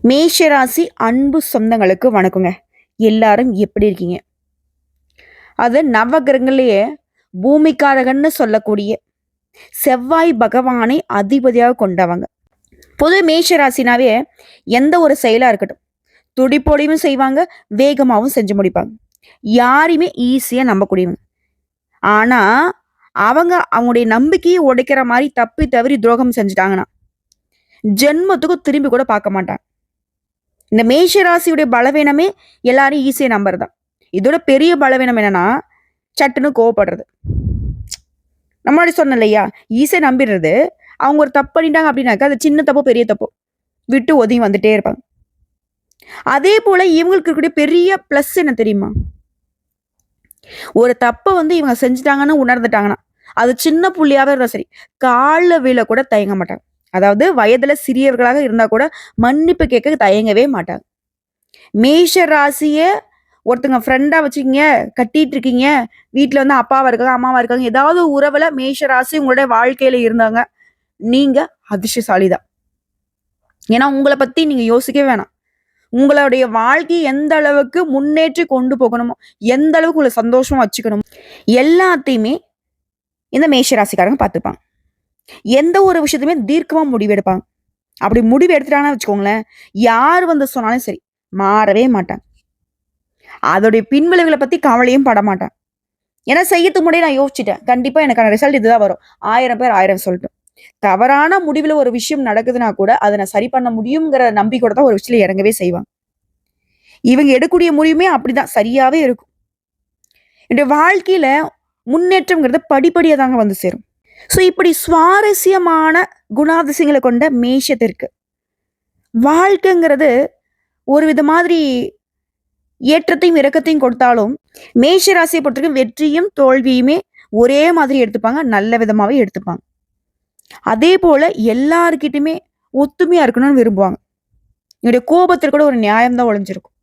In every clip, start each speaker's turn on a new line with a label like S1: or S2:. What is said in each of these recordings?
S1: மேஷராசி அன்பு சொந்தங்களுக்கு வணக்கங்க. எல்லாரும் எப்படி இருக்கீங்க? அது நவகிரகங்களையே பூமிக்காரகன்னு சொல்லக்கூடிய செவ்வாய் பகவானை அதிபதியாக கொண்டவங்க. பொது மேஷராசினாவே எந்த ஒரு செயலா இருக்கட்டும், துடிப்போடையும் செய்வாங்க, வேகமாகவும் செஞ்சு முடிப்பாங்க. யாரையுமே ஈஸியா நம்பக்கூடியவங்க. ஆனா அவங்களுடைய நம்பிக்கையை உடைக்கிற மாதிரி தப்பி தவறி துரோகம் செஞ்சுட்டாங்கன்னா ஜென்மத்துக்கும் திரும்பி கூட பார்க்க மாட்டாங்க. இந்த மேஷராசியுடைய பலவீனமே எல்லாரும் ஈஸியாக நம்புறது தான். இதோட பெரிய பலவீனம் என்னன்னா சட்டுன்னு கோவப்படுறது. நம்மளாடி சொன்ன இல்லையா, ஈஸியாக நம்பிடுறது. அவங்க ஒரு தப்பு பண்ணிட்டாங்க அப்படின்னாக்கா அது சின்ன தப்போ பெரிய தப்போ விட்டு ஒதுங்கி வந்துட்டே இருப்பாங்க. அதே போல இவங்களுக்கு இருக்கக்கூடிய பெரிய பிளஸ் என்ன தெரியுமா? ஒரு தப்பை இவங்க செஞ்சுட்டாங்கன்னு உணர்ந்துட்டாங்கன்னா அது சின்ன புள்ளியாவே இருந்தா சரி, காலில் விழ கூட தயங்க மாட்டாங்க. அதாவது வயதுல சிறியவர்களாக இருந்தா கூட மன்னிப்பு கேட்க தயங்கவே மாட்டாங்க. மேஷ ராசிய ஒருத்தங்க ஃப்ரெண்டா வச்சுக்கீங்க, கட்டிட்டு இருக்கீங்க, வீட்டுல அப்பாவா இருக்காங்க, அம்மாவா இருக்காங்க, ஏதாவது உறவுல மேஷ ராசி உங்களுடைய வாழ்க்கையில இருந்தாங்க, நீங்க அதிர்ஷ்டசாலி தான். ஏன்னா உங்களை பத்தி நீங்க யோசிக்கவே வேணாம். உங்களுடைய வாழ்க்கை எந்த அளவுக்கு முன்னேற்றி கொண்டு போகணுமோ, எந்த அளவுக்கு உங்களை சந்தோஷமா வச்சுக்கணுமோ எல்லாத்தையுமே இந்த மேஷ ராசிக்காரங்க பார்த்துப்பாங்க. எந்த ஒரு விஷயத்தையுமே தீர்க்கமா முடிவெடுப்பாங்க. அப்படி முடிவு எடுத்துட்டாங்கன்னு வச்சுக்கோங்களேன், யார் சொன்னாலும் சரி மாறவே மாட்டாங்க. அதோடைய பின்விளைவுகளை பத்தி கவலையும் பட மாட்டாங்க. ஏன்னா செய்யறதுக்கு முன்னாடி நான் யோசிச்சுட்டேன், கண்டிப்பா எனக்கான ரிசல்ட் இதுதான் வரும். 1000 பேர் 1000 சொல்லட்டும். தவறான முடிவுல ஒரு விஷயம் நடக்குதுன்னா கூட அதை நான் சரி பண்ண முடியுங்கிற நம்பிக்கையோட தான் ஒரு விஷயத்துல இறங்கவே செய்வாங்க. இவங்க எடுக்கக்கூடிய முடிவுமே அப்படிதான் சரியாவே இருக்கும். என்னுடைய வாழ்க்கையில முன்னேற்றம்ங்கிறது படிப்படியா தாங்க சேரும். ஸோ இப்படி சுவாரஸ்யமான குணாதிசயங்களை கொண்ட மேஷத்திற்கு வாழ்க்கைங்கிறது ஒரு வித மாதிரி ஏற்றத்தையும் இறக்கத்தையும் கொடுத்தாலும் மேஷ ராசியை பொறுத்தவரைக்கும் வெற்றியும் தோல்வியுமே ஒரே மாதிரி எடுத்துப்பாங்க, நல்ல விதமாவே எடுத்துப்பாங்க. அதே போல எல்லாருக்கிட்டுமே ஒத்துமையா இருக்கணும்னு விரும்புவாங்க. இவருடைய கோபத்தில் கூட ஒரு நியாயம்தான் ஒளிஞ்சிருக்கும்.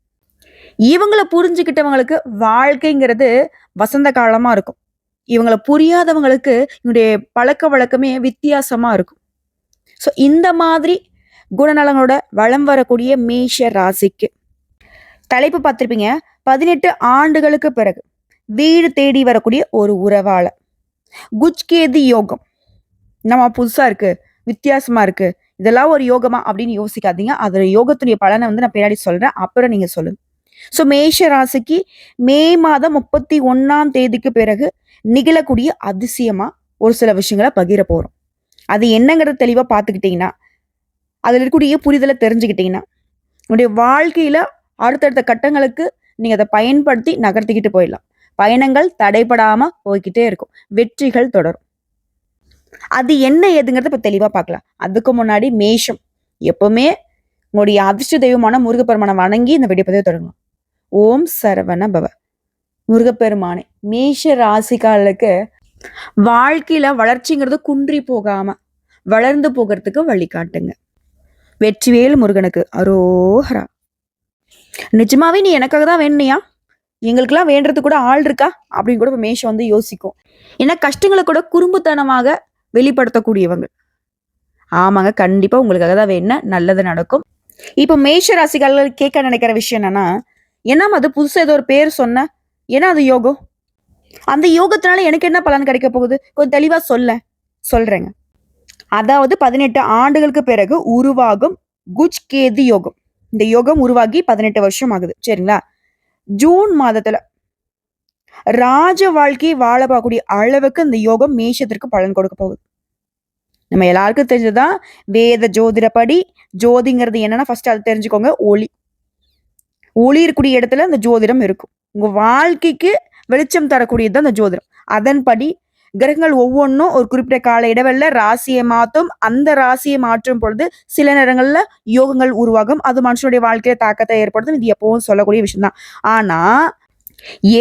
S1: இவங்களை புரிஞ்சுக்கிட்டவங்களுக்கு வாழ்க்கைங்கிறது வசந்த காலமா இருக்கும். இவங்களை புரியாதவங்களுக்கு இவனுடைய பழக்க வழக்கமே வித்தியாசமா இருக்கும். ஸோ இந்த மாதிரி குணநலங்களோட வளம் வரக்கூடிய மேஷ ராசிக்கு தலைப்பு பார்த்திருப்பீங்க, 18 ஆண்டுகளுக்கு பிறகு வீடு தேடி வரக்கூடிய ஒரு உறவாள குஜ்கேது யோகம். நம்ம புதுசா இருக்கு, வித்தியாசமா இருக்கு, இதெல்லாம் ஒரு யோகமா அப்படின்னு யோசிக்காதீங்க. அதோட யோகத்துடைய பலனை நான் பின்னாடி சொல்றேன், அப்புறம் நீங்க சொல்லுங்க. ஸோ மேஷ ராசிக்கு மே மாதம் 31ஆம் தேதிக்கு பிறகு நிகழக்கூடிய அதிசயமா ஒரு சில விஷயங்களை பகிர போறோம். அது என்னங்கிறத தெளிவா பார்த்துக்கிட்டீங்கன்னா, அதுல இருக்கக்கூடிய புரிதலை தெரிஞ்சுக்கிட்டீங்கன்னா உங்களுடைய வாழ்க்கையில அடுத்தடுத்த கட்டங்களுக்கு நீங்க அதை பயன்படுத்தி நகர்த்திக்கிட்டு போயிடலாம். பயணங்கள் தடைபடாம போய்கிட்டே இருக்கும், வெற்றிகள் தொடரும். அது என்ன ஏதுங்கிறத இப்ப தெளிவா பார்க்கலாம். அதுக்கு முன்னாடி மேஷம் எப்பவுமே உங்களுடைய அதிர்ஷ்ட தெய்வமான முருகப்பெருமானை வணங்கி இந்த வெடிப்பதை தொடங்கலாம். ஓம் சரவண பவ. முருகப்பெருமானே, மேஷ ராசிக்காரர்களுக்கு வாழ்க்கையில வளர்ச்சிங்கிறது குன்றி போகாம வளர்ந்து போகிறதுக்கு வழிகாட்டுங்க. வெற்றிவேல் முருகனுக்கு அரோஹரா. நிஜமாவே நீ எனக்காக தான் வேணுனியா, எங்களுக்கெல்லாம் வேண்டது கூட ஆள் இருக்கா அப்படின்னு கூட இப்ப மேஷம் யோசிக்கும். ஏன்னா கஷ்டங்களை கூட குறும்புத்தனமாக வெளிப்படுத்தக்கூடியவங்க. ஆமாங்க, கண்டிப்பா உங்களுக்காக தான் வேணும், நல்லது நடக்கும். இப்ப மேஷ ராசிக்காரர்கள் கேட்க நினைக்கிற விஷயம் என்னன்னா, ஏன்னா அது புதுசா ஏதோ ஒரு பேர் சொன்ன, ஏன்னா அது யோகம், அந்த யோகத்தினால எனக்கு என்ன பலன் கிடைக்க போகுது, கொஞ்சம் தெளிவா சொல்றேங்க. அதாவது 18 ஆண்டுகளுக்கு பிறகு உருவாகும் குஜ்கேது யோகம். இந்த யோகம் உருவாகி 18 வருஷம் ஆகுது, சரிங்களா? ஜூன் மாதத்துல ராஜ வாழ்க்கையை வாழ பார்க்கக்கூடிய அளவுக்கு இந்த யோகம் மேஷத்திற்கு பலன் கொடுக்க போகுது. நம்ம எல்லாருக்கும் தெரிஞ்சதுதான் வேத ஜோதிடப்படி ஜோதிங்கிறது என்னன்னா, ஃபர்ஸ்ட் அதை தெரிஞ்சுக்கோங்க. ஒளி இருக்கக்கூடிய இடத்துல அந்த ஜோதிடம் இருக்கும். உங்க வாழ்க்கைக்கு வெளிச்சம் தரக்கூடியது அந்த ஜோதிடம். அதன்படி கிரகங்கள் ஒவ்வொன்றும் ஒரு குறிப்பிட்ட கால இடைவெளியில ராசியை மாற்றும். அந்த ராசியை மாற்றும் பொழுது சில நேரங்கள்ல யோகங்கள் உருவாகும். அது மனுஷனுடைய வாழ்க்கையில தாக்கத்தை ஏற்படுத்தும். இது எப்பவும் சொல்லக்கூடிய விஷயம் தான். ஆனா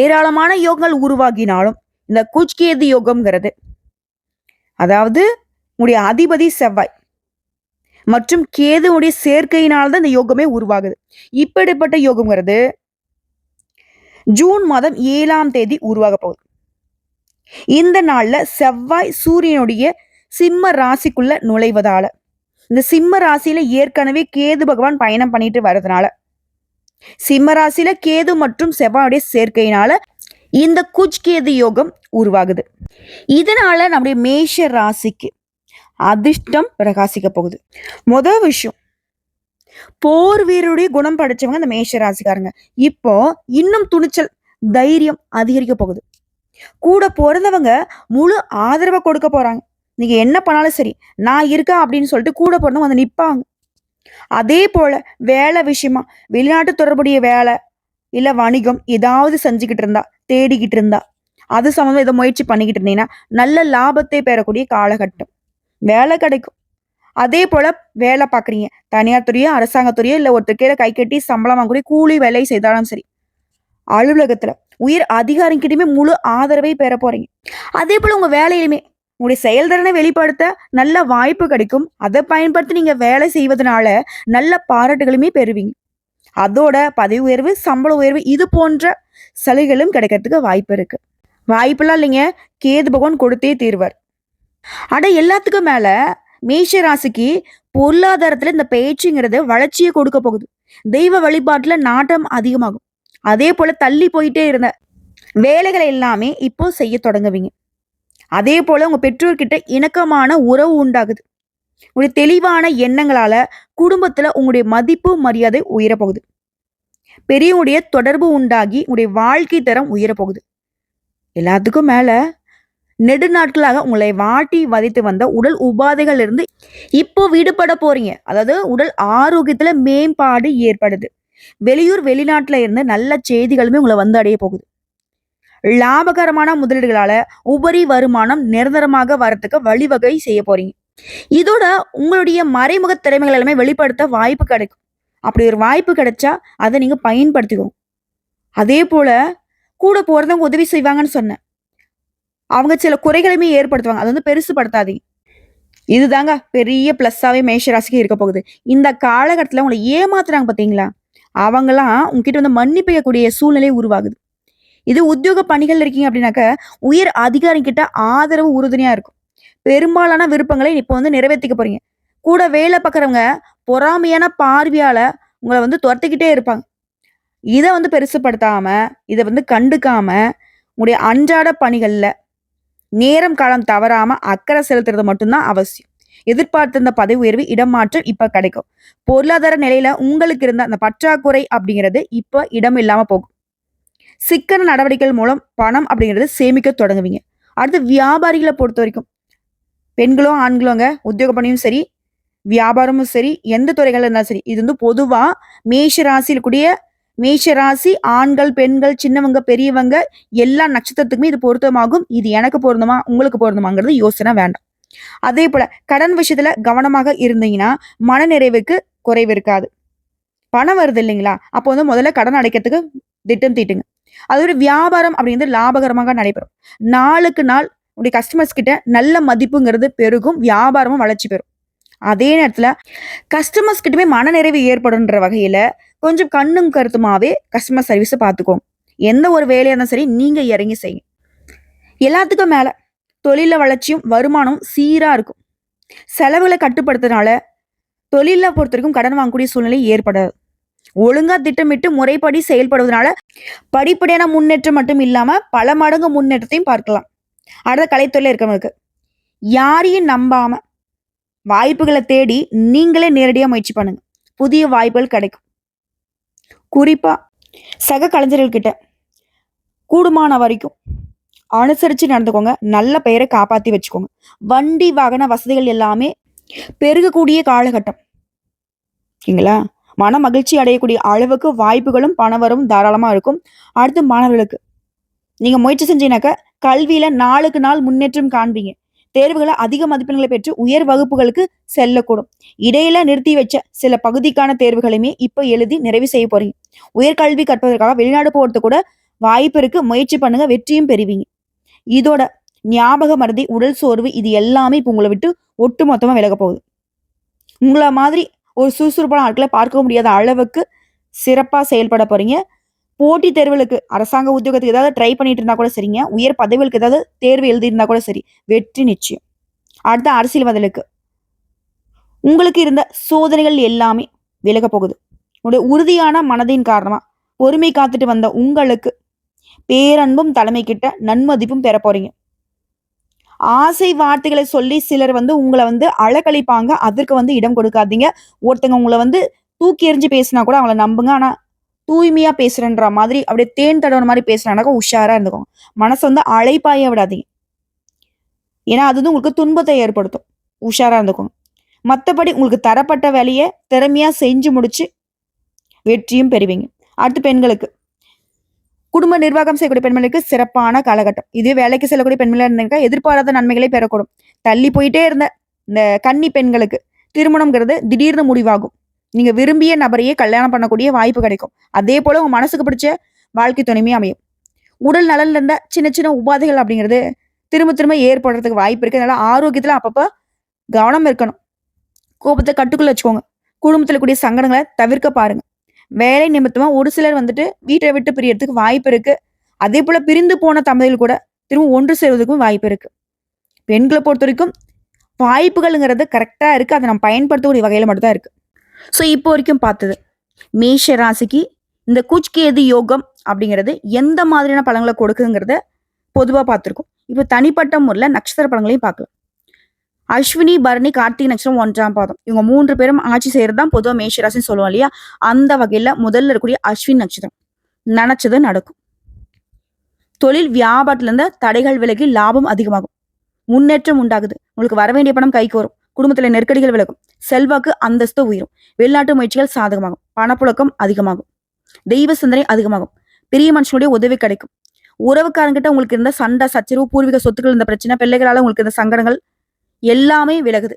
S1: ஏராளமான யோகங்கள் உருவாகினாலும் இந்த குஜ்கேது யோகம்ங்கிறது, அதாவது உங்களுடைய அதிபதி செவ்வாய் மற்றும் கேதுவுடைய சேர்க்கையினால்தான் இந்த யோகமே உருவாகுது. இப்படிப்பட்ட யோகம்ங்கிறது ஜூன் மாதம் 7ஆம் தேதி உருவாக போகுது. இந்த நாள்ல செவ்வாய் சூரியனுடைய சிம்ம ராசிக்குள்ள நுழைவதால இந்த சிம்ம ராசியில ஏற்கனவே கேது பகவான் பயணம் பண்ணிட்டு வர்றதுனால, சிம்ம ராசியில கேது மற்றும் செவ்வாயுடைய சேர்க்கையினால இந்த குஜ் கேது யோகம் உருவாகுது. இதனால நம்முடைய மேஷ ராசிக்கு அதிர்ஷ்டம் பிரகாசிக்க போகுது. முதல் விஷயம், போர் வீரருடைய குணம் படைச்சவங்க இந்த மேஷ ராசிக்காரங்க. இப்போ இன்னும் துணிச்சல், தைரியம் அதிகரிக்க போகுது. கூட பிறந்தவங்க முழு ஆதரவை கொடுக்க போறாங்க. நீங்க என்ன பண்ணாலும் சரி, நான் இருக்கேன் அப்படின்னு சொல்லிட்டு கூட பிறந்தவங்க வந்து நிப்பாங்க. அதே போல வேலை விஷயமா வெளிநாட்டு தொடர்புடைய வேலை இல்ல வணிகம் ஏதாவது செஞ்சுக்கிட்டு இருந்தா, தேடிக்கிட்டு இருந்தா, அது சம்மந்தமா ஏதோ முயற்சி பண்ணிக்கிட்டு இருந்தீங்கன்னா நல்ல லாபத்தை பெறக்கூடிய காலகட்டம். வேலை கிடைக்கும். அதே போல வேலை பார்க்குறீங்க, தனியார் துறையோ அரசாங்கத்துறையோ இல்லை ஒருத்தர் கீழே கை கட்டி சம்பளம் வாங்கக்கூடிய கூலி வேலை செய்தாலும் சரி, அலுவலகத்துல உயர் அதிகாரிகிட்டயுமே முழு ஆதரவை பெற போறீங்க. அதே போல உங்க வேலையிலுமே உங்களுடைய செயல்திறனை வெளிப்படுத்த நல்ல வாய்ப்பு கிடைக்கும். அதை பயன்படுத்தி நீங்க வேலை செய்வதனால நல்ல பாராட்டுகளுமே பெறுவீங்க. அதோட பதவி உயர்வு, சம்பள உயர்வு இது போன்ற சலுகைகளும் கிடைக்கிறதுக்கு வாய்ப்பு இருக்கு. வாய்ப்பெல்லாம் இல்லைங்க, கேது பகவான் கொடுத்தே தீர்வார். ஆனா எல்லாத்துக்கும் மேல மேஷ ராசிக்கு பொருளாதாரத்துல இந்த பேச்சுங்கிறது வளர்ச்சியை கொடுக்க போகுது. தெய்வ வழிபாட்டுல நாட்டம் அதிகமாகும். அதே போல தள்ளி போயிட்டே இருந்த வேலைகளை எல்லாமே இப்போ செய்ய தொடங்குவீங்க. அதே போல உங்க பெற்றோர்கிட்ட இணக்கமான உறவு உண்டாகுது. உங்களுடைய தெளிவான எண்ணங்களால குடும்பத்துல உங்களுடைய மதிப்பு மரியாதை உயரப்போகுது. பெரியவங்களுடைய தொடர்பு உண்டாகி உங்களுடைய வாழ்க்கை தரம் உயரப்போகுது. எல்லாத்துக்கும் மேல நெடுநாட்களாக உங்களை வாட்டி வதைத்து வந்த உடல் உபாதைகள் இருந்து இப்போ விடுபட போறீங்க. அதாவது உடல் ஆரோக்கியத்துல மேம்பாடு ஏற்படுது. வெளியூர் வெளிநாட்டுல இருந்து நல்ல செய்திகளுமே உங்களை வந்து அடைய போகுது. லாபகரமான முதலீடுகளால உபரி வருமானம் நிரந்தரமாக வரத்துக்கு வழிவகை செய்ய போறீங்க. இதோட உங்களுடைய மறைமுக திறமைகள் எல்லாமே வெளிப்படுத்த வாய்ப்பு கிடைக்கும். அப்படி ஒரு வாய்ப்பு கிடைச்சா அதை நீங்க பயன்படுத்திக்கோங்க. அதே போல கூட போறதவங்க உதவி செய்வாங்கன்னு சொன்னேன். அவங்க சில குறைகளையுமே ஏற்படுத்துவாங்க. அது வந்து பெருசுபடுத்தாதீங்க. இதுதாங்க பெரிய பிளஸ்ஸாவே மேஷராசிக்கு இருக்க போகுது. இந்த காலகட்டத்துல உங்களை ஏமாத்துறாங்க பாத்தீங்களா, அவங்கெல்லாம் உங்ககிட்ட வந்து மன்னிப்பிக்கக்கூடிய சூழ்நிலை உருவாகுது. இது உத்தியோக பணிகள் இருக்கீங்க அப்படின்னாக்க உயர் அதிகாரி கிட்ட ஆதரவு உறுதுணையா இருக்கும். பெரும்பாலான விருப்பங்களை இப்போ வந்து நிறைவேற்றிக்க போறீங்க. கூட வேலை பார்க்குறவங்க பொறாமையான பார்வையால உங்களை வந்து துரத்திக்கிட்டே இருப்பாங்க. இதை வந்து பெருசுப்படுத்தாம, இதை வந்து கண்டுக்காம, உங்களுடைய அன்றாட பணிகள்ல நேரம் காலம் தவறாம அக்கறை செலுத்துறது மட்டும்தான் அவசியம். எதிர்பார்த்திருந்த பதவி உயர்வு, இடமாற்றம் இப்ப கிடைக்கும். பொருளாதார நிலையில உங்களுக்கு இருந்த அந்த பற்றாக்குறை அப்படிங்கிறது இப்ப இடம் இல்லாம போகும். சிக்கன நடவடிக்கைகள் மூலம் பணம் அப்படிங்கிறது சேமிக்க தொடங்குவீங்க. அடுத்து வியாபாரிகளை பொறுத்த வரைக்கும் பெண்களோ ஆண்களோங்க, உத்தியோக பணியும் சரி, வியாபாரமும் சரி, எந்த துறைகள் இருந்தாலும் சரி, இது வந்து பொதுவா மேஷ ராசியில் கூடிய மேஷ ராசி ஆண்கள், பெண்கள், சின்னவங்க, பெரியவங்க எல்லா நட்சத்திரத்துக்குமே இது பொருத்தமாகும். இது எனக்கு பொருந்துமா, உங்களுக்கு பொருந்துமாங்கிறது யோசனை வேண்டாம். அதே போல கடன் விஷயத்துல கவனமாக இருந்தீங்கன்னா மனநிறைவுக்கு குறைவு இருக்காது. பணம் வருது இல்லைங்களா, அப்போ வந்து முதல்ல கடன் அடைக்கிறதுக்கு திட்டம் தீட்டுங்க. அது ஒரு வியாபாரம் அப்படிங்கிறது லாபகரமாக நடைபெறும். நாளுக்கு நாள் உடைய கஸ்டமர்ஸ் கிட்ட நல்ல மதிப்புங்கிறது பெருகும், வியாபாரமும் வளர்ச்சி பெறும். அதே நேரத்துல கஸ்டமர்ஸ் கிட்டமே மனநிறைவு ஏற்படுன்ற வகையில கொஞ்சம் கண்ணும் கருத்துமாவே கஸ்டமர் சர்வீஸை பார்த்துக்கோங்க. எந்த ஒரு வேலையா இருந்தாலும் சரி நீங்க இறங்கி செய்யுங்க. எல்லாத்துக்கும் மேல தொழில வளர்ச்சியும் வருமானமும் சீரா இருக்கும். செலவுகளை கட்டுப்படுத்துறதுனால தொழில பொறுத்த வரைக்கும் கடன் வாங்கக்கூடிய சூழ்நிலை ஏற்படாது. ஒழுங்கா திட்டமிட்டு முறைப்படி செயல்படுவதனால படிப்படியான முன்னேற்றம் மட்டும் இல்லாம பல மடங்கு முன்னேற்றத்தையும் பார்க்கலாம். அடுத்த கலைத்துறையில இருக்கவங்களுக்கு யாரையும் நம்பாம வாய்ப்புகளை தேடி நீங்களே நேரடியா முயற்சி பண்ணுங்க. புதிய வாய்ப்புகள் கிடைக்கும். குறிப்பா சக கலைஞர்கள் கிட்ட கூடுமான வரைக்கும் அனுசரிச்சு நடந்துக்கோங்க. நல்ல பெயரை காப்பாத்தி வச்சுக்கோங்க. வண்டி வாகன வசதிகள் எல்லாமே பெருகக்கூடிய காலகட்டம். ஓகேங்களா? மன மகிழ்ச்சி அடையக்கூடிய அளவுக்கு வாய்ப்புகளும் பணவரும் தாராளமா இருக்கும். அடுத்து மாணவர்களுக்கு நீங்க முயற்சி செஞ்சீங்கன்னாக்க கல்வியில நாளுக்கு நாள் முன்னேற்றம் காண்பீங்க. தேர்வுகளை அதிக மதிப்பெண்களை பெற்று உயர் வகுப்புகளுக்கு செல்லக்கூடும். இடையில நிறுத்தி வச்ச சில பகுதிக்கான தேர்வுகளையுமே இப்ப எழுதி நிறைவு செய்ய போறீங்க. உயர்கல்வி கற்பதற்காக வெளிநாடு போறது கூட வாய்ப்பு இருக்கு. முயற்சி பண்ணுங்க, வெற்றியும் பெறுவீங்க. இதோட ஞாபக மறதி, உடல் சோர்வு இது எல்லாமே இப்போ உங்களை விட்டு ஒட்டு மொத்தமா விலக போகுது. உங்களை மாதிரி ஒரு சுறுசுறுப்பான ஆட்களை பார்க்க முடியாத அளவுக்கு சிறப்பா செயல்பட போறீங்க. போட்டித் தேர்வுகளுக்கு அரசாங்க உத்தியோகத்துக்கு ஏதாவது ட்ரை பண்ணிட்டு இருந்தா கூட சரிங்க, உயர் பதவிகளுக்கு ஏதாவது தேர்வு எழுதியிருந்தா கூட சரி, வெற்றி நிச்சயம். அடுத்த அரசியல்வாதிகளுக்கு உங்களுக்கு இருந்த சோதனைகள் எல்லாமே விலக போகுது. உங்களுடைய உறுதியான மனதின் காரணமா பொறுமை காத்துட்டு வந்த உங்களுக்கு பேரன்பும் தலைமை கிட்ட நன்மதிப்பும் பெற போறீங்க. ஆசை வார்த்தைகளை சொல்லி சிலர் உங்களை அழக்களிப்பாங்க. அதற்கு இடம் கொடுக்காதீங்க. ஒருத்தங்க உங்களை தூக்கி எறிஞ்சு பேசினா கூட அவங்கள நம்புங்க. ஆனா தூய்மையா பேசுறேன்ற மாதிரி அப்படியே தேன் தடவை மாதிரி பேசுறானாக்கா உஷாரா இருந்துக்கோங்க. மனசை அழைப்பாய விடாதீங்க. ஏன்னா அது உங்களுக்கு துன்பத்தை ஏற்படுத்தும். உஷாரா இருந்துக்கோங்க. மற்றபடி உங்களுக்கு தரப்பட்ட வேலையை திறமையா செஞ்சு முடிச்சு வெற்றியும் பெறுவீங்க. அடுத்து பெண்களுக்கு குடும்ப நிர்வாகம் செய்யக்கூடிய பெண்களுக்கு சிறப்பான காலகட்டம். இது வேலைக்கு செல்லக்கூடிய பெண்களா இருந்தா எதிர்பாராத நன்மைகளை பெறக்கூடும். தள்ளி போயிட்டே இருந்த இந்த கன்னி பெண்களுக்கு திருமணம்ங்கிறது திடீர்னு முடிவாகும். நீங்க விரும்பிய நபரையே கல்யாணம் பண்ணக்கூடிய வாய்ப்பு கிடைக்கும். அதே போல உங்க மனசுக்கு பிடிச்ச வாழ்க்கை துணைமையும் அமையும். உடல் நலன்ல இருந்த சின்ன சின்ன உபாதைகள் அப்படிங்கிறது திரும்ப திரும்ப ஏற்படுறதுக்கு வாய்ப்பு இருக்கு. அதனால ஆரோக்கியத்துல அப்பப்ப கவனம் இருக்கணும். கோபத்தை கட்டுக்குள்ள வச்சுக்கோங்க. குடும்பத்துல கூடிய சங்கடங்களை தவிர்க்க பாருங்க. வேலை நிமித்தமா ஒரு சிலர் வீட்டை விட்டு பிரியறதுக்கு வாய்ப்பு இருக்கு. அதே போல பிரிந்து போன தம்பதிகள் கூட திரும்ப ஒன்று சேர்வதற்கும் வாய்ப்பு இருக்கு. பெண்களை பொறுத்த வரைக்கும் வாய்ப்புகள்ங்கிறது கரெக்டா இருக்கு. அதை நம்ம பயன்படுத்தக்கூடிய வகையில மட்டும் தான் இருக்கு. ஸோ இப்போ வரைக்கும் பார்த்தது மேஷ ராசிக்கு இந்த குச்கேது யோகம் அப்படிங்கிறது எந்த மாதிரியான பலன்களை கொடுக்குங்கிறத பொதுவாக பார்த்துருக்கோம். இப்போ தனிப்பட்ட முறையில் நட்சத்திர பலன்களையும் பார்க்கலாம். அஸ்வினி, பரணி, கார்த்திகை நட்சத்திரம் 1ஆம் பாதம். இவங்க 3 பேரும் ஆட்சி செய்யறது தான் பொதுவாக மேஷராசின்னு சொல்லுவோம் இல்லையா? அந்த வகையில முதல்ல இருக்கக்கூடிய அஸ்வின் நட்சத்திரம் நினைச்சது நடக்கும். தொழில் வியாபாரத்துல இருந்த தடைகள் விலகி லாபம் அதிகமாகும். முன்னேற்றம் உண்டாகுது. உங்களுக்கு வர வேண்டிய பணம் கைக்கு வரும். குடும்பத்துல நெருக்கடிகள் விலகும். செல்வாக்கு அந்தஸ்து உயரும். வெளிநாட்டு முயற்சிகள் சாதகமாகும். பணப்புழக்கம் அதிகமாகும். தெய்வ சிந்தனை அதிகமாகும். பெரிய மனுஷனுடைய உதவி கிடைக்கும். உறவுக்காரங்கிட்ட உங்களுக்கு இருந்த சண்டை சச்சரவு, பூர்வீக சொத்துக்கள் இருந்த பிரச்சனை, பிள்ளைகளால உங்களுக்கு இருந்த சங்கடங்கள் எல்லாமே விலகுது.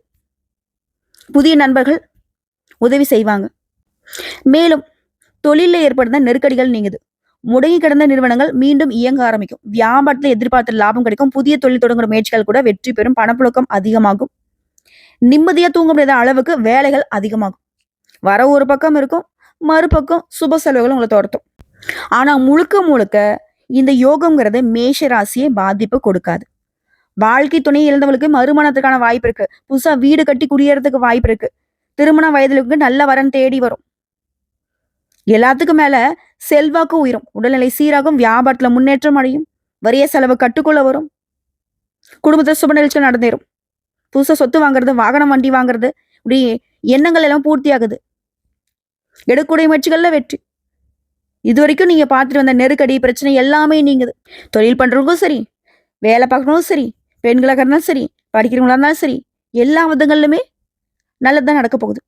S1: புதிய நண்பர்கள் உதவி செய்வாங்க. மேலும் தொழில ஏற்படுத்த நெருக்கடிகள் நீங்குது. முடங்கி கிடந்த நிறுவனங்கள் மீண்டும் இயங்க ஆரம்பிக்கும். வியாபாரத்துல எதிர்பார்த்த லாபம் கிடைக்கும். புதிய தொழில் தொடங்குற முயற்சிகள் கூட வெற்றி பெறும். பணப்புழக்கம் அதிகமாகும். நிம்மதியா தூங்க முடியாத அளவுக்கு வேலைகள் அதிகமாகும். வர ஒரு பக்கம் இருக்கும், மறுபக்கம் சுப செலவுகள் உங்களை துரத்தும். ஆனா முழுக்க முழுக்க இந்த யோகம்ங்கிறது மேஷ ராசியை பாதிப்பு கொடுக்காது. வாழ்க்கை துணை இழந்தவங்களுக்கு மறுமணத்துக்கான வாய்ப்பு இருக்கு. புதுசா வீடு கட்டி குடியேறதுக்கு வாய்ப்பு இருக்கு. திருமண வயதுக்கு நல்ல வரன் தேடி வரும். எல்லாத்துக்கும் மேல செல்வாக்கு உயரும். உடல்நிலை சீராகும். வியாபாரத்துல முன்னேற்றம் அடையும். வரிய செலவு கட்டுக்குள்ள வரும். குடும்பத்தை சுப நிகழ்ச்சிகள் நடந்தேறும். புதுசா சொத்து வாங்குறது, வாகனம் வண்டி வாங்குறது, இப்படி எண்ணங்கள் எல்லாம் பூர்த்தி ஆகுது. எடுக்கக்கூடிய முயற்சிகள்ல வெற்றி. இது வரைக்கும் நீங்க பார்த்துட்டு வந்த நெருக்கடி பிரச்சனை எல்லாமே நீங்குது. தொழில் பண்றவங்களுக்கும் சரி, வேலை பார்க்கறவங்களும் சரி, பெண்களாக இருந்தாலும் சரி, படிக்கிறவங்களா இருந்தாலும் சரி, எல்லா விதங்கள்லுமே நல்லதுதான் நடக்க போகுது.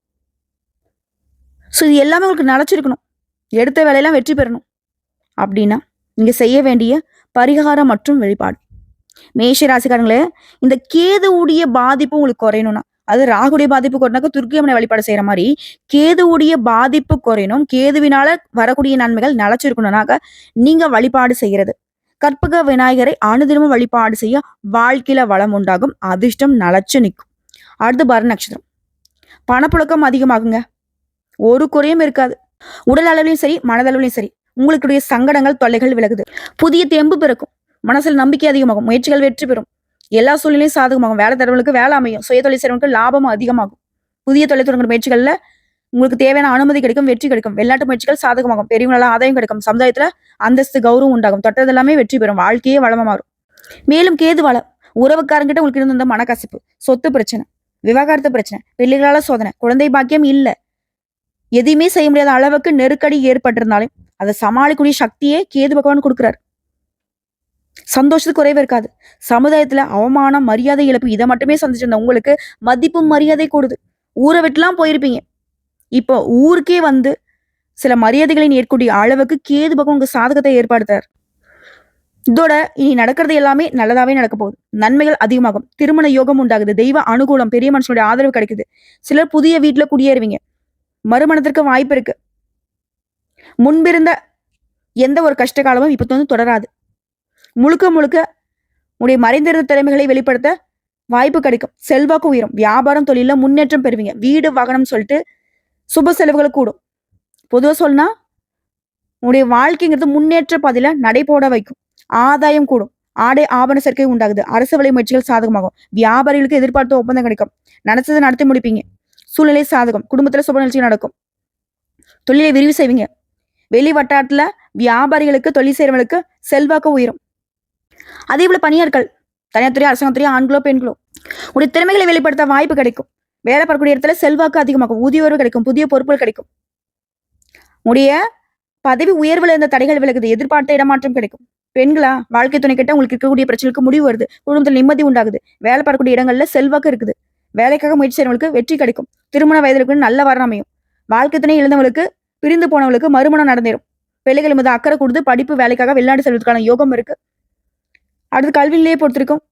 S1: ஸோ இது எல்லாமே உங்களுக்கு நினைச்சிருக்கணும். எடுத்த வேலையெல்லாம் வெற்றி பெறணும் அப்படின்னா நீங்க செய்ய வேண்டிய பரிகாரம் மற்றும் வெளிப்பாடு. மேஷ ராசிக்காரங்களே, இந்த கேதுவுடைய பாதிப்பு உங்களுக்கு குறையணும்னா, அது ராகுடைய பாதிப்பு குறைனாக்க துர்க்கியம்மனை வழிபாடு செய்யற மாதிரி கேதுவுடைய பாதிப்பு குறையணும், கேதுவினால வரக்கூடிய நன்மைகள் நிலைச்சிருக்கணும்னாக்க நீங்க வழிபாடு செய்யறது கற்பக விநாயகரை அனுதினமும் வழிபாடு செய்ய வாழ்க்கையில வளம் உண்டாகும். அதிர்ஷ்டம் நிலைச்சு நிற்கும். அடுத்து பர நட்சத்திரம். பணப்புழக்கம் அதிகமாகுங்க. ஒரு குறையும் இருக்காது. உடல் அளவிலையும் சரி, மனதளவிலையும் சரி, உங்களுடைய சங்கடங்கள் தொல்லைகள் விலகுது. புதிய தெம்பு பிறக்கும். மனசில் நம்பிக்கை அதிகமாகும். முயற்சிகள் வெற்றி பெறும். எல்லா சூழ்நிலையும் சாதகமாகும். வேலை தரவங்களுக்கு வேலை அமையும். சுய தொழில் செய்றவங்களுக்கு லாபமும் அதிகமாகும். புதிய தொழில் தொடங்குற முயற்சிகள்ல உங்களுக்கு தேவையான அனுமதி கிடைக்கும். வெற்றி கிடைக்கும். வெளிநாட்டு முயற்சிகள் சாதகமாகும். பெரியவங்களால ஆதாயம் கிடைக்கும். சமுதாயத்துல அந்தஸ்து கௌரவம் உண்டாகும். தொட்டது எல்லாமே வெற்றி பெறும். வாழ்க்கையே வளமா மாறும். மேலும் கேது வளம். உறவுக்காரங்கிட்ட உங்களுக்கு இருந்த மனக்கசப்பு, சொத்து பிரச்சனை, விவாகரத்து பிரச்சனை, பிள்ளைகளால சோதனை, குழந்தை பாக்கியம் இல்ல, எதையுமே செய்ய முடியாத அளவுக்கு நெருக்கடி ஏற்பட்டிருந்தாலும் அதை சமாளிக்கூடிய சக்தியே கேது பகவான் கொடுக்குறாரு. சந்தோஷத்துக்கு குறைவே இருக்காது. சமுதாயத்துல அவமானம், மரியாதை இழப்பு இதை மட்டுமே சந்திச்சிருந்த உங்களுக்கு மதிப்பும் மரியாதை கூடுது. ஊரை விட்டுலாம் போயிருப்பீங்க. இப்போ ஊருக்கே சில மரியாதைகளை ஏற்கக்கூடிய அளவுக்கு கேது பகவான் உங்க சாதகத்தை ஏற்படுத்தார். இதோட இனி நடக்கிறது எல்லாமே நல்லதாவே நடக்க போகுது. நன்மைகள் அதிகமாகும். திருமண யோகம் உண்டாகுது. தெய்வ அனுகூலம், பெரிய மனுஷனுடைய ஆதரவு கிடைக்குது. சிலர் புதிய வீட்டுல குடியேறுவீங்க. மறுமணத்திற்கு வாய்ப்பு இருக்கு. முன்பிருந்த எந்த ஒரு கஷ்ட காலமும் இப்ப தொடராது. முழுக்க முழுக்க உடைய மறைந்திருந்த திறமைகளை வெளிப்படுத்த வாய்ப்பு கிடைக்கும். செல்வாக்கு உயரும். வியாபாரம் தொழில முன்னேற்றம் பெறுவீங்க. வீடு வாகனம் சொல்லிட்டு சுப செலவுகள் கூடும். பொதுவா சொன்னா உடைய வாழ்க்கைங்கிறது முன்னேற்ற பாதையில நடைபோட வைக்கும். ஆதாயம் கூடும். ஆடை ஆபரண சேர்க்கை உண்டாகுது. அரசு வழி முயற்சிகள் சாதகமாகும். வியாபாரிகளுக்கு எதிர்பார்த்த ஒப்பந்தம் கிடைக்கும். நினைச்சதை நடத்தி முடிப்பீங்க. சூழ்நிலை சாதகம். குடும்பத்துல சுப நிகழ்ச்சி நடக்கும். தொழிலை விரிவு செய்வீங்க. வெளி வட்டாரத்துல வியாபாரிகளுக்கு, தொழில் செய்யறவங்களுக்கு செல்வாக்கு உயரும். அதே போல பணியாட்கள், தனியார் துறை, அரசாங்கத்துறை, ஆண்களோ பெண்களோ உடைய திறமைகளை வெளிப்படுத்த வாய்ப்பு கிடைக்கும். வேலை பார்க்கக்கூடிய இடத்துல செல்வாக்கு அதிகமாகும். ஊதிய உயர்வு கிடைக்கும். புதிய பொறுப்புகள் கிடைக்கும். உடைய பதவி உயர்வுல இருந்த தடைகள் விலகுது. எதிர்பார்த்த இடமாற்றம் கிடைக்கும். பெண்களா, வாழ்க்கை துணை கிட்ட உங்களுக்கு இருக்கக்கூடிய பிரச்சனைக்கு முடிவு வருது. குடும்பத்தில் நிம்மதி உண்டாகுது. வேலை பார்க்கக்கூடிய இடங்கள்ல செல்வாக்கு இருக்குது. வேலைக்காக முயற்சி செய்யறவங்களுக்கு வெற்றி கிடைக்கும். திருமண வயதிற்கு நல்ல வரம் அமையும். வாழ்க்கை துணை இழந்தவங்களுக்கு, பிரிந்து போனவங்களுக்கு மறுமணம் நடந்தேறும். பிள்ளைகள் மீது அக்கறை கொடுத்து படிப்பு, வேலைக்காக வெளிநாடு செல்வதற்கான யோகம் இருக்கு. அடுத்து கல்வியிலேயே பொறுத்திருக்கும்.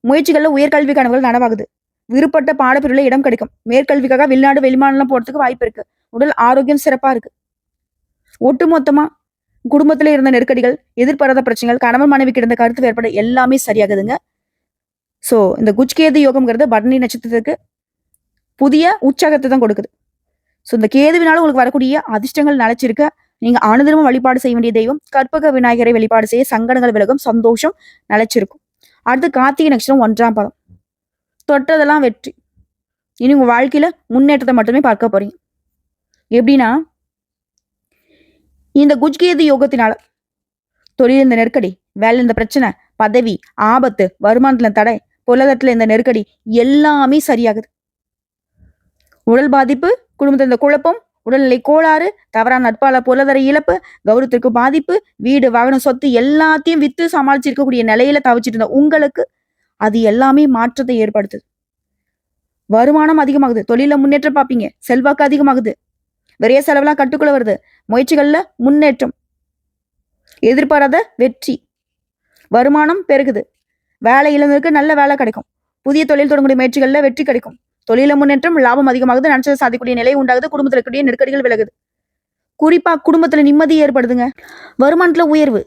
S1: முயற்சிகள்ல உயர்கல்வி கனவுகள் நனவாகுது. விருப்பப்பட்ட பாடப்பிரிவுல இடம் கிடைக்கும். மேற்கல்விக்காக வெளிநாடு, வெளிமாநிலம் போறதுக்கு வாய்ப்பு இருக்கு. உடல் ஆரோக்கியம் சிறப்பா இருக்கு. ஒட்டுமொத்தமா குடும்பத்துல இருந்த நெருக்கடிகள், எதிர்பாராத பிரச்சனைகள், கணவன் மனைவிக்கு இருந்த கருத்து வேறுபாடு எல்லாமே சரியாகுதுங்க. சோ இந்த குஜ்கேது யோகம்ங்கிறது பரணி நட்சத்திரத்துக்கு புதிய உற்சாகத்தை தான் கொடுக்குது. ஸோ இந்த கேதுவினால உங்களுக்கு வரக்கூடிய அதிர்ஷ்டங்கள் நிலைச்சிருக்க. நீங்க அனுதினமும் வழிபாடு செய்ய வேண்டிய தெய்வம் கற்பக விநாயகரை வழிபாடு செய்ய சங்கடங்கள் விலகும், சந்தோஷம் நிலைச்சிருக்கும். அடுத்து கார்த்திகை நட்சத்திரம் 1ஆம் பாதம். தொட்டதெல்லாம் வெற்றி. இனி உங்க வாழ்க்கையில முன்னேற்றத்தை மட்டுமே பார்க்க போறீங்க. எப்படின்னா, இந்த குஜ்கேது யோகத்தினால தொழில் இந்த நெருக்கடி, வேலை இந்த பிரச்சனை, பதவி, ஆபத்து, வருமானத்துல தடை, பொருளாதாரத்துல இந்த நெருக்கடி எல்லாமே சரியாகுது. உடல் பாதிப்பு, குடும்பத்தில் இந்த குழப்பம், உடல்நிலை கோளாறு, தவறான நட்பால பொருளாதார இழப்பு, கௌரவத்திற்கு பாதிப்பு, வீடு, வாகனம், சொத்து எல்லாத்தையும் வித்து சமாளிச்சிருக்கக்கூடிய நிலையில தவிச்சிட்டு இருந்த உங்களுக்கு அது எல்லாமே மாற்றத்தை ஏற்படுத்துது. வருமானம் அதிகமாகுது. தொழில முன்னேற்றம் பார்ப்பீங்க. செல்வாக்கு அதிகமாகுது. விரைய செலவெல்லாம் கட்டுக்குள்ள வருது. முயற்சிகள்ல முன்னேற்றம், எதிர்பாராத வெற்றி, வருமானம் பெருகுது. வேலை இழந்தவருக்கு நல்ல வேலை கிடைக்கும். புதிய தொழில் தொடங்கக்கூடிய முயற்சிகள்ல வெற்றி கிடைக்கும். தொழில முன்னேற்றம், லாபம் அதிகமாகுது. நினைச்சதை சாதிக்கக்கூடிய நிலை உண்டாகுது. குடும்பத்தில் இருக்கக்கூடிய நெருக்கடிகள் விலகுது. குறிப்பா குடும்பத்துல நிம்மதி ஏற்படுதுங்க. வருமானத்துல உயர்வு,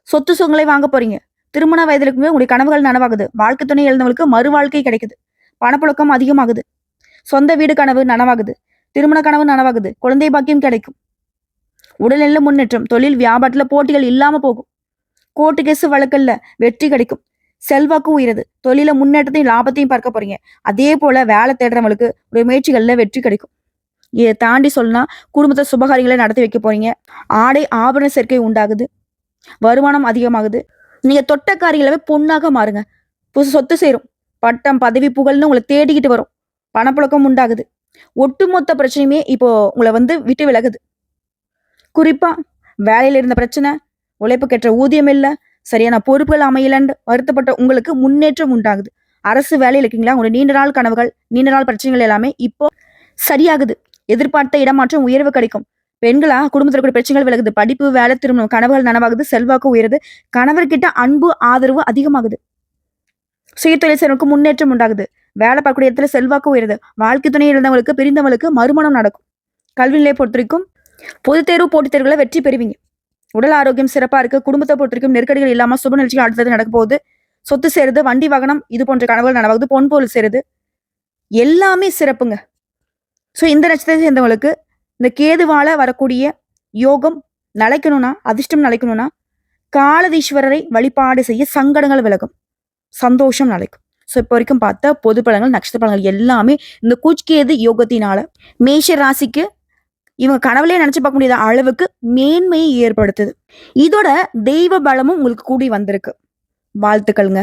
S1: சொத்து சுகங்களை வாங்க போறீங்க. திருமண வயதுல இருக்கும்போது உங்களுடைய கனவுகள் நனவாகுது. வாழ்க்கை துணை இழந்தவங்களுக்கு மறு வாழ்க்கை கிடைக்குது. பணப்புழக்கம் அதிகமாகுது. சொந்த வீடு கனவு நனவாகுது. திருமண கனவு நனவாகுது. குழந்தை பாக்கியம் கிடைக்கும். உடல்நிலை முன்னேற்றம், தொழில் வியாபாரத்துல போட்டிகள் இல்லாம போகும். கோர்ட்டு கேஸ் வழக்கல்ல வெற்றி கிடைக்கும். செல்வாக்கு உயருது. தொழில முன்னேற்றத்தையும் லாபத்தையும் பார்க்க போறீங்க. அதே போல வேலை தேடுறவங்களுக்கு ஒரு முயற்சிகள்ல வெற்றி கிடைக்கும். இதை தாண்டி சொல்லனா, குடும்பத்தை சுபகாரியங்களை நடத்தி வைக்க போறீங்க. ஆடை ஆபரண சேர்க்கை உண்டாகுது. வருமானம் அதிகமாகுது. நீங்க தொட்ட காரியங்களவே பொண்ணாக மாறுங்க. புதுசு சொத்து சேரும். பட்டம், பதவி, புகழ்னு உங்களை தேடிக்கிட்டு வரும். பணப்புழக்கம் உண்டாகுது. ஒட்டுமொத்த பிரச்சனையுமே இப்போ உங்களை விட்டு விலகுது. குறிப்பா வேலையில இருந்த பிரச்சனை, உழைப்புக்கேற்ற ஊதியம் இல்ல, சரியான பொறுப்புகள் அமையலன்னு வருத்தப்பட்ட உங்களுக்கு முன்னேற்றம் உண்டாகுது. அரசு வேலையில் இருக்கீங்களா, உங்களுடைய நீண்ட நாள் கனவுகள், நீண்ட நாள் பிரச்சனைகள் எல்லாமே இப்போ சரியாகுது. எதிர்பார்த்த இடமாற்றம், உயர்வு கிடைக்கும். பெண்களா, குடும்பத்தில் இருக்கிற பிரச்சனைகள் விலகுது. படிப்பு, வேலை, திருமணம், கனவுகள் நனவாகுது. செல்வாக்கு உயருது. கணவர்கிட்ட அன்பு, ஆதரவு அதிகமாகுது. சுயதொழில் செய்வதற்கு முன்னேற்றம் உண்டாகுது. வேலை பார்க்கக்கூடிய இடத்துல செல்வாக்கு உயருது. வாழ்க்கை துணை இருந்தவங்களுக்கு, பிரிந்தவங்களுக்கு மறுமணம் நடக்கும். கல்வி நிலையை பொறுத்திருக்கும். பொதுத் தேர்வு, போட்டித் தேர்வுகளை வெற்றி பெறுவீங்க. உடல் ஆரோக்கியம் சிறப்பா இருக்கு. குடும்பத்தை பொறுத்திருக்கும். நெருக்கடிகள் இல்லாம சுப நிகழ்ச்சிகள் அடுத்தது நடக்க போகுது. சொத்து சேருது. வண்டி, வாகனம் இது போன்ற கனவுகள் நனவாகுது. பொன் பொருள் சேருது. எல்லாமே சிறப்புங்க. ஸோ இந்த நட்சத்திரத்தை சேர்ந்தவங்களுக்கு இந்த கேதுவால வரக்கூடிய யோகம் நிலைக்கணும்னா, அதிர்ஷ்டம் நிலைக்கணும்னா, காலதீஸ்வரரை வழிபாடு செய்ய சங்கடங்கள் விலகும், சந்தோஷம் நிலைக்கும். ஸோ இப்போ வரைக்கும் பார்த்த பொது பலன்கள், நட்சத்திர பலன்கள் எல்லாமே இந்த குஜ்கேது யோகத்தினால மேஷ ராசிக்கு இவங்க கனவுலயே நினைச்சு பார்க்க முடியாத அளவுக்கு மேன்மையை ஏற்படுத்துது. இதோட தெய்வ பலமும் உங்களுக்கு கூடி வந்திருக்கு. வாழ்த்துக்கள்ங்க.